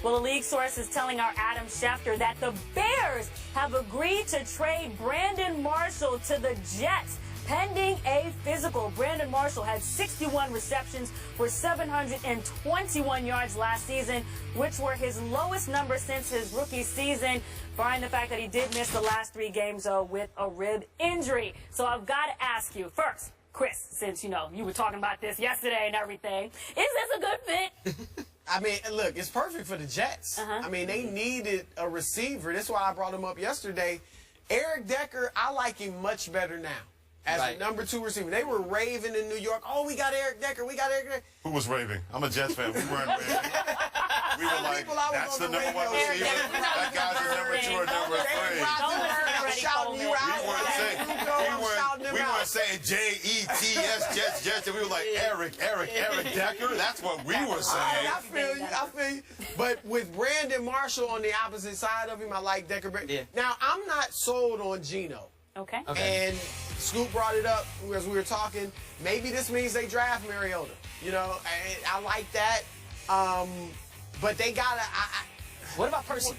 Well, a league source is telling our Adam Schefter that the Bears have agreed to trade Brandon Marshall to the Jets pending a physical. Brandon Marshall had 61 receptions for 721 yards last season, which were his lowest number since his rookie season, barring the fact that he did miss the last 3 games with a rib injury. So I've got to ask you first, Chris, since you were talking about this yesterday and everything, is this a good fit? I mean, look, it's perfect for the Jets. I mean, they needed a receiver. That's why I brought him up yesterday. Eric Decker, I like him much better now as a number 2 receiver. They were raving in New York, oh, we got Eric Decker, we got Eric Decker. Who was raving? I'm a Jets fan. We weren't raving. We were like, that's the number 1 receiver. That guy's the number 2 or number 3. We weren't saying Jets, Jets. And we were like, Eric Decker. That's what we were saying. I feel you. But with Brandon Marshall on the opposite side of him, I like Decker. Yeah. Now, I'm not sold on Geno. Okay. And Scoop brought it up as we were talking. Maybe this means they draft Mariota. I like that. But they gotta. What about Percy?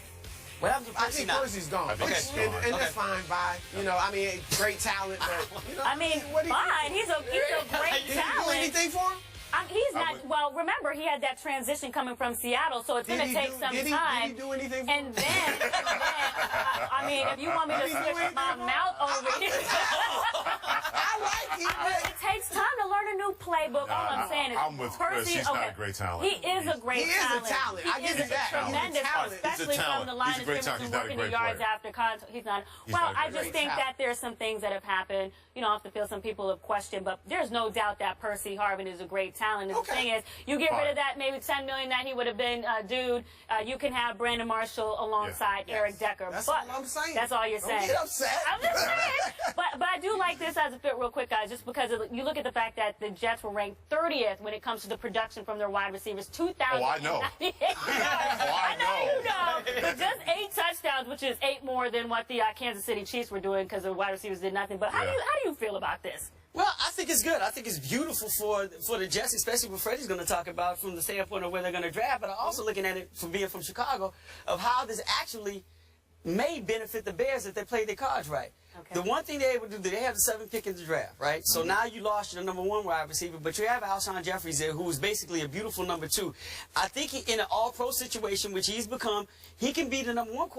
What happened to Percy? I think Percy's gone. And that's fine. Bye. I mean, great talent. But, I mean, fine. He's a great talent. Did you do anything for him? He's not. Well, remember, he had that transition coming from Seattle, so it's going to take some time. Did he do anything for him? And then, I mean, if you want me to switch my mouth over here. I like it. It takes time to learn a new playbook. All I'm saying is, I'm with Chris. He's not a great talent. He is a great talent. He is a talent. I give you that. Tremendous, especially from the line of scrimmage and working the yards after contact. He's not. Well, I just think that there's some things that have happened. Off the field, some people have questioned, but there's no doubt that Percy Harvin is a great talent. And the thing is, you get rid of that maybe $10 million that he would have been dude. You can have Brandon Marshall alongside Eric Decker. That's all I'm saying. That's all you're saying. Don't get upset. I'm just saying. But I do like this as a fit real quick, guys, just because you look at the fact that the Jets were ranked 30th when it comes to the production from their wide receivers. 2,000. Oh, I know. I know you know. But just 8 touchdowns, which is 8 more than what the Kansas City Chiefs were doing because the wide receivers did nothing. But how do you feel about this? Well, I think it's good. I think it's beautiful for the Jets, especially what Freddie's going to talk about from the standpoint of where they're going to draft. But I'm also looking at it from being from Chicago of how this actually may benefit the Bears if they play their cards right. Okay. The one thing they're able to do, they have the 7th pick in the draft, right? So now you lost your number 1 wide receiver, but you have Alshon Jeffries there, who is basically a beautiful number 2. I think in an all-pro situation, which he's become, he can be the number 1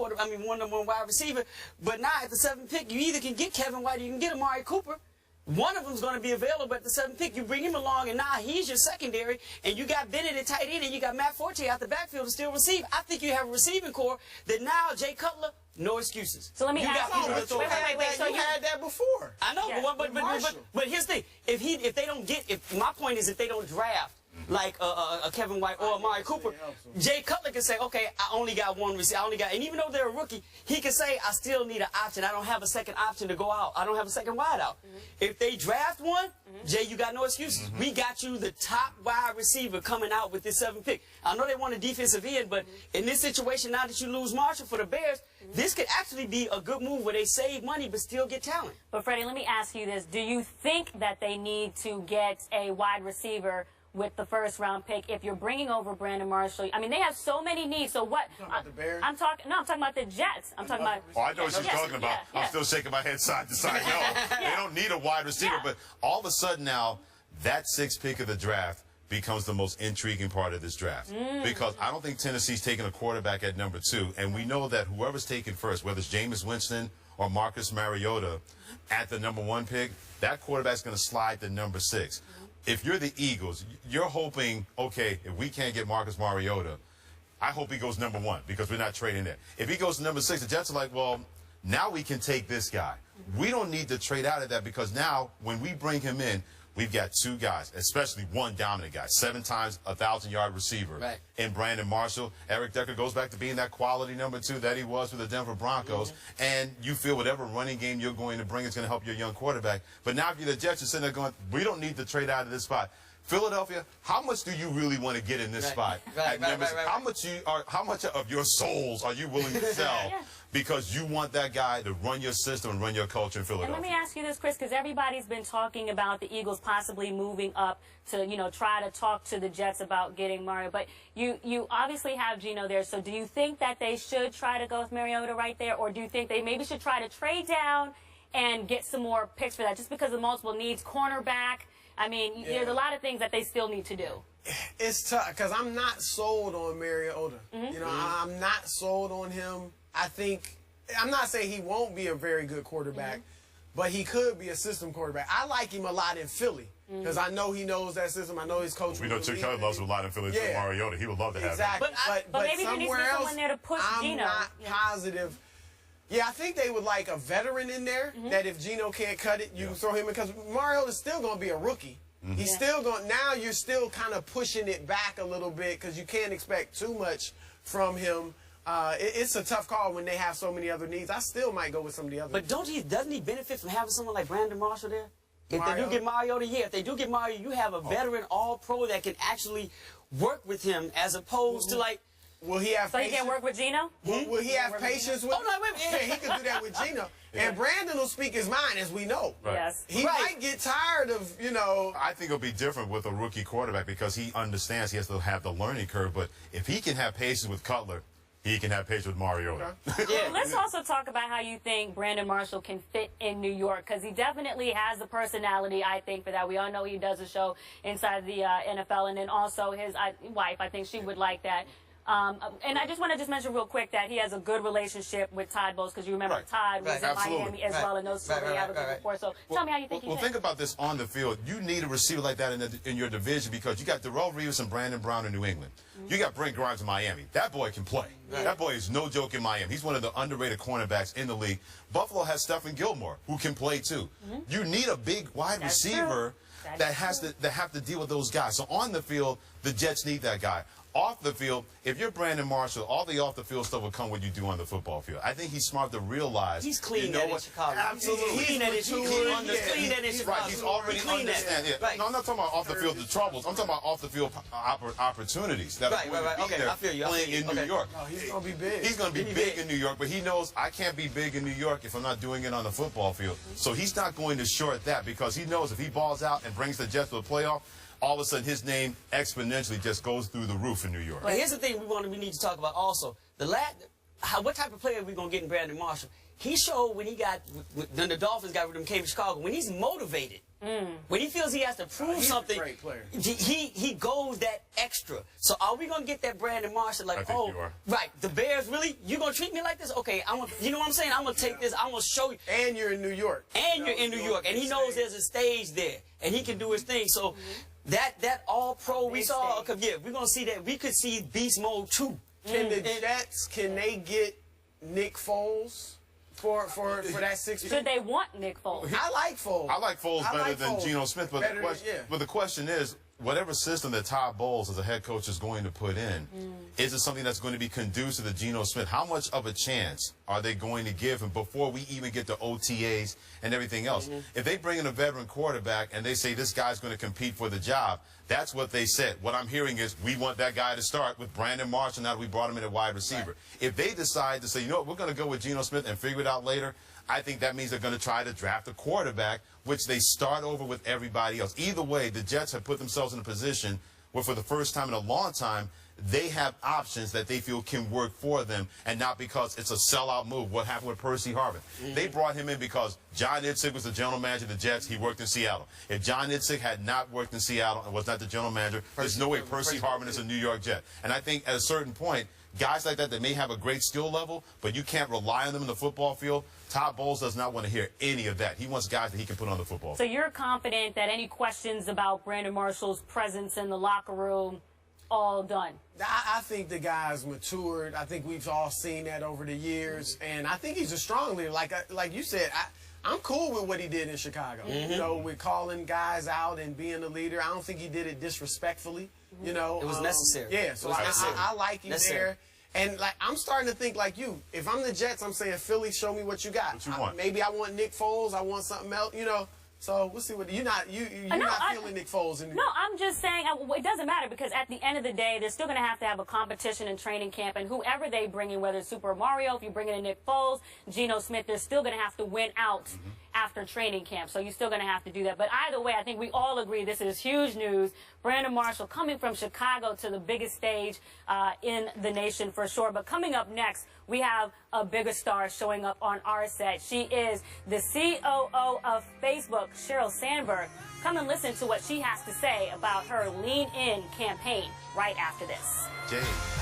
number 1 wide receiver. But now at the 7th pick, you either can get Kevin White or you can get Amari Cooper. One of them is going to be available at the 7th pick. You bring him along, and now he's your secondary, and you got Bennett at tight end, and you got Matt Forte out the backfield to still receive. I think you have a receiving core that now, Jay Cutler, no excuses. So let me ask you. Wait. So you had that before. I know, but here's the thing. If they don't get, my point is if they don't draft like a Kevin White or Amari Cooper, Jay Cutler can say, okay, I only got 1 receiver. And even though they're a rookie, he can say, I still need an option. I don't have a second option to go out. I don't have a second wide out. If they draft one, Jay, you got no excuses. We got you the top wide receiver coming out with this 7th pick. I know they want a defensive end, but in this situation, now that you lose Marshall for the Bears, this could actually be a good move where they save money but still get talent. But, Freddie, let me ask you this. Do you think that they need to get a wide receiver with the 1st round pick if you're bringing over Brandon Marshall? I mean, they have so many needs. So what? You're talking about the Bears? I'm talking about the Jets. I'm talking about. Oh, I know what you're talking about. I'm still shaking my head side to side. No, they don't need a wide receiver. But all of a sudden now, that 6th pick of the draft becomes the most intriguing part of this draft. Because I don't think Tennessee's taking a quarterback at number 2. And we know that whoever's taken first, whether it's Jameis Winston or Marcus Mariota at the number 1 pick, that quarterback's going to slide to number 6. If you're the Eagles, you're hoping, okay, if we can't get Marcus Mariota, I hope he goes number 1 because we're not trading there. If he goes to number 6, the Jets are like, well, now we can take this guy. We don't need to trade out of that because now when we bring him in, we've got 2 guys, especially one dominant guy, 7 times 1,000-yard receiver in Brandon Marshall. Eric Decker goes back to being that quality number 2 that he was with the Denver Broncos. And you feel whatever running game you're going to bring is going to help your young quarterback. But now if you're the Jets, you're sitting there going, we don't need to trade out of this spot. Philadelphia, how much do you really want to get in this spot? How much of your souls are you willing to sell because you want that guy to run your system and run your culture in Philadelphia? And let me ask you this, Chris, because everybody's been talking about the Eagles possibly moving up to, try to talk to the Jets about getting Mario. But you obviously have Geno there. So do you think that they should try to go with Mariota right there, or do you think they maybe should try to trade down and get some more picks for that, just because of multiple needs, cornerback? I mean, there's a lot of things that they still need to do. It's tough because I'm not sold on Mariota. I'm not sold on him. I'm not saying he won't be a very good quarterback, but he could be a system quarterback. I like him a lot in Philly because I know he knows that system. I know his coach. We know Chip Kelly loves him a lot in Philly for Mariota. He would love to have him. But maybe there needs to be someone there to push Geno. I'm not positive. Yeah, I think they would like a veteran in there that if Geno can't cut it, you can throw him in, because Mariota's still going to be a rookie. He's still going. Now you're still kind of pushing it back a little bit because you can't expect too much from him. It's a tough call when they have so many other needs. I still might go with some of the other. But doesn't he benefit from having someone like Brandon Marshall there? If they do get Mariota, if they do get Mario, you have a veteran All-Pro that can actually work with him as opposed to like. Will he have? So he can't work with Geno? Will he have patience with? Oh no, wait a minute. Yeah, he could do that with Geno. And Brandon will speak his mind, as we know. Right. Yes. He might get tired of, I think it'll be different with a rookie quarterback because he understands he has to have the learning curve. But if he can have patience with Cutler, he can have patience with Mariota. Let's also talk about how you think Brandon Marshall can fit in New York, because he definitely has the personality, I think, for that. We all know he does a show inside the NFL, and then also his wife, I think she would like that. And I just want to mention real quick that he has a good relationship with Todd Bowles, because you remember Todd was in Miami as well, and those two they have a good rapport. So tell me how you think Well, think about this on the field. You need a receiver like that in your division because you got Darrell Reeves and Brandon Brown in New England. You got Brent Grimes in Miami. That boy can play. That boy is no joke in Miami. He's one of the underrated cornerbacks in the league. Buffalo has Stephen Gilmore, who can play too. You need a big wide receiver that have to deal with those guys. So on the field, the Jets need that guy. Off the field, if you're Brandon Marshall, all the off-the-field stuff will come what you do on the football field. I think he's smart to realize. He's clean in Chicago. Absolutely. He's clean in Chicago. Right, he's already understand. No, I'm not talking about off-the-field the troubles. I'm talking about off-the-field opportunities that are going to be there playing in New York. Oh, he's going to be big. He's going to be big in New York, but he knows I can't be big in New York if I'm not doing it on the football field. So he's not going to short that because he knows if he balls out and brings the Jets to the playoff, all of a sudden his name exponentially just goes through the roof in New York. But here's the thing we need to talk about also. What type of player are we going to get in Brandon Marshall? He showed when the Dolphins got rid of him, came to Chicago, when he's motivated, when he feels he has to prove something, a great player. He goes that extra. So are we going to get that Brandon Marshall like, I think you are. Right, the Bears, really? You going to treat me like this? Okay, you know what I'm saying? I'm going to take this, I'm going to show you. And you're in New York. And you're in New York. And he knows there's a stage there. And he can do his thing. So that All-Pro we saw, we're going to see that. We could see Beast Mode 2. Can the Jets, can they get Nick Foles for that 6 Should they want Nick Foles? I like Foles. I like Foles better than Geno Smith, but the question is, whatever system that Todd Bowles as a head coach is going to put in, is it something that's going to be conducive to Geno Smith? How much of a chance are they going to give him before we even get to OTAs and everything else? If they bring in a veteran quarterback and they say this guy's going to compete for the job, that's what they said. What I'm hearing is we want that guy to start with Brandon Marshall now that we brought him in at wide receiver. If they decide to say, you know what, we're going to go with Geno Smith and figure it out later, I think that means they're going to try to draft a quarterback, which they start over with everybody else. Either way, the Jets have put themselves in a position where for the first time in a long time, they have options that they feel can work for them, and not because it's a sellout move. What happened with Percy Harvin? They brought him in because John Idzik was the general manager of the Jets. He worked in Seattle. If John Idzik had not worked in Seattle and was not the general manager, there's no way Percy Harvin is a New York Jet. And I think at a certain point, guys like that may have a great skill level, but you can't rely on them in the football field. Todd Bowles does not want to hear any of that. He wants guys that he can put on the football field. So you're confident that any questions about Brandon Marshall's presence in the locker room, all done? I think the guy's matured. I think we've all seen that over the years, and I think he's a strong leader. Like you said, I'm cool with what he did in Chicago. You know, with calling guys out and being a leader. I don't think he did it disrespectfully. You know, it was necessary. Yeah, so I like him there. And I'm starting to think like you. If I'm the Jets, I'm saying, Philly, show me what you got. What you want? Maybe I want Nick Foles. I want something else. You know, So we'll see what you're not feeling Nick Foles. No, I'm just saying it doesn't matter because at the end of the day, they're still going to have a competition in training camp, and whoever they bring in, whether it's Super Mario, if you bring in Nick Foles, Geno Smith, they're still going to have to win out after training camp. So you're still going to have to do that. But either way, I think we all agree this is huge news. Brandon Marshall coming from Chicago to the biggest stage in the nation for sure. But coming up next, we have a bigger star showing up on our set. She is the COO of Facebook, Sheryl Sandberg. Come and listen to what she has to say about her Lean In campaign right after this. Jay.